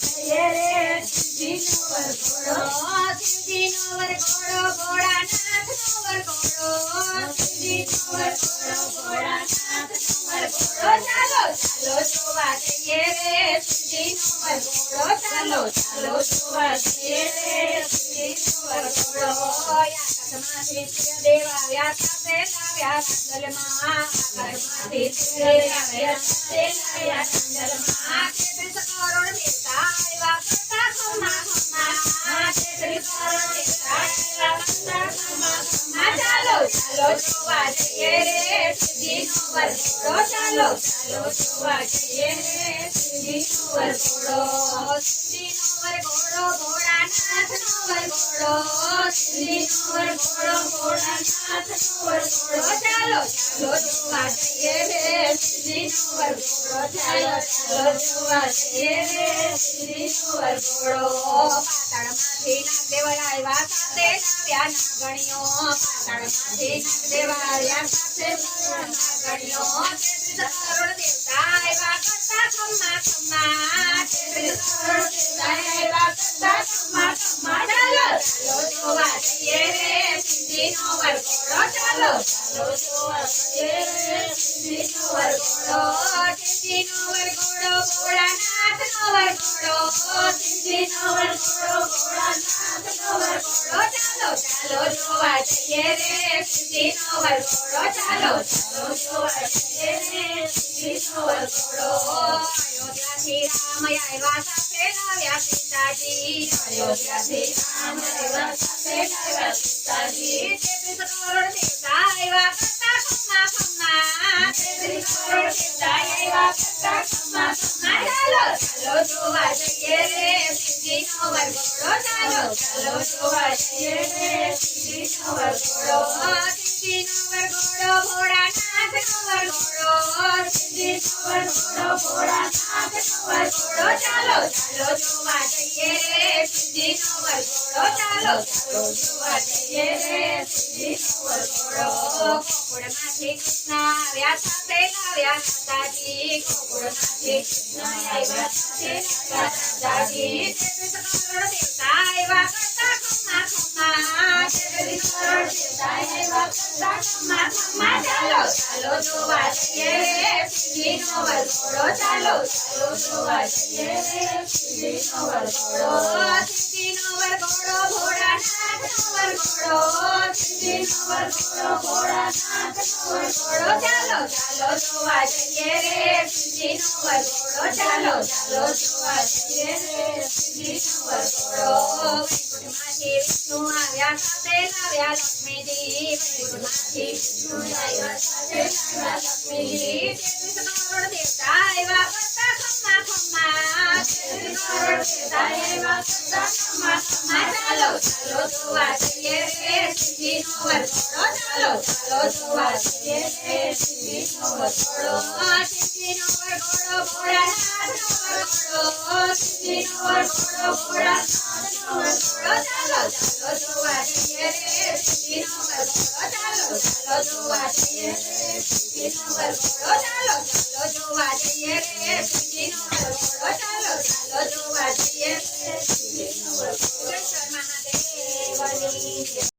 જઈએ રે શિવજીનો વરઘોડો શિવજીનો વરઘોડો ભોળાનાથનો વરઘોડો શિવજીનો વરઘોડો ભોળાનાથનો વરઘોડો ચાલો ચાલો જોવા જઈએ રે શિવજીનો વરઘોડો ચાલો ચાલો જોવા જઈએ રે શિવજીનો વરઘોડો આકાશમાંથી સૂર્યદેવ આવ્યા સાથે લાવ્યા ચાંદલમાં આકાશમાંથી સૂર્યદેવ આવ્યા સાથે લાવ્યા ચાંદલમાં 33 કરોડ દેવતા આવ્યા કરતા ખમ્મા ખમ્મા 33 કરોડ દેવતા આવ્યા કરતા ખમ્મા ખમ્મા ચાલો ચાલો જોવા જઈએ રે શિવજીનો વરઘોડો ચાલો ચાલો જોવા જઈએ રે શિવજીનો વરઘોડો શિવજીનો વરઘોડો ભોળાનાથનો વરઘોડો શિવજીનો વરઘોડો ભોળાનાથનો વરઘોડો ચાલો ચાલો જોવા જઈએ રે શિવજીનો વરઘોડો ચાલો ચાલો જોવા જઈએ રે શિવજીનો વરઘોડો પાતાળમાંથી નાગદેવ આવ્યા સાથે લાવ્યા નાગણીઓ પાતાળમાંથી નાગદેવ આવ્યા સાથે નાગણીઓ 33 કરોડ દેવતા આવ્યા કરતા ખમ્મા ખમ્મા 33 કરોડ દેવતા આવ્યા કરતા ખમ્મા ખમ્મા ચાલો ચાલો જોવા જઈએ રે શિવજીનો વરઘોડો ચાલો ચાલો જોવા જઈએ રે શિવજીનો વરઘોડો શિવજીનો વરઘોડો ભોળાનાથનો વરઘોડો શિવજીનો વરઘોડો ભોળાનાથનો વરઘોડો ચાલો ચાલો જોવા જઈએ રે શિવજીનો વરઘોડો ચાલો ચાલો જોવા જઈએ રે શિવજીનો વરઘોડો અયોધ્યાથી રામ આવ્યા સાથે લાવ્યા સીતાજી અયોધ્યાથી રામ આવ્યા સાથે લાવ્યા સીતાજી 33 કરોડ દેવતા આવ્યા કરતા ખમ્મા ખમ્મા 33 કરોડ દેવતા આવ્યા કરતા ખમ્મા ખમ્મા ચાલો ચાલો જોવા જઈએ રે શિવજીનો વરઘોડો ચાલો ચાલો જોવા જઈએ રે શિવજીનો વરઘોડો શિવજીનો વરઘોડો ભોળાનાથનો વરઘોડો શિવજીનો વરઘોડો ભોળાનાથનો વરઘોડો ચાલો ચાલો જોવા જઈએ રે શિવજીનો વરઘોડો ચાલો ચાલો જોવા જઈએ રે શિવજીનો વરઘોડો ગોકુળમાંથી કૃષ્ણ આવ્યા સાથે લાવ્યા રાધાજી ગોકુળમાંથી કૃષ્ણ આવ્યા સાથે લાવ્યા રાધાજી 33 કરોડ દેવતા આવ્યા કરતા ખમ્મા ખમ્મા 33 કરોડ દેવતા આવ્યા કરતા ખમ્મા ખમ્મા ચાલો ચાલો જોવા જઈએ રે શિવજીનો વરઘોડો ચાલો ચાલો જોવા જઈએ રે શિવજીનો વરઘોડો શિવજીનો વરઘોડો ભોળાનાથનો વરઘોડો શિવજીનો વરઘોડો ભોળાનાથનો વરઘોડો ચાલો ચાલો જોવા જઈએ રે શિવજીનો વરઘોડો ચાલો ચાલો જોવા જઈએ રે શિવજીનો વરઘોડો વૈકુંઠમાંથી વિષ્ણુ આવ્યા સાથે લાવ્યા લક્ષ્મીજી વૈકુંઠમાંથી વિષ્ણુ આવ્યા સાથે લાવ્યા લક્ષ્મીજી 33 કરોડ દેવતા આવ્યા કરતા ખમ્મા ખમ્મા 33 કરોડ દેવતા આવ્યા કરતા ખમ્મા ખમ્મા ચાલો ચાલો જોવા જઈએ રે શિવજીનો વરઘોડો ચાલો ચાલો જોવા જઈએ રે શિવજીનો વરઘોડો શિવજીનો વરઘોડો ભોળાનાથનો વરઘોડો શિવજીનો વરઘોડો ભોળાનાથનો વરઘોડો ચાલો ચાલો જોવા જઈએ રે શિવજીનો વરઘોડો ચાલો ચાલો જોવા જઈએ રે શિવજીનો વરઘોડો ચાલો ચાલો જોવા જઈએ રે શિવજીનો વરઘોડો ચાલો ચાલો જોવા જઈએ રે શિવજીનો વરઘોડો. જય મહાદેવની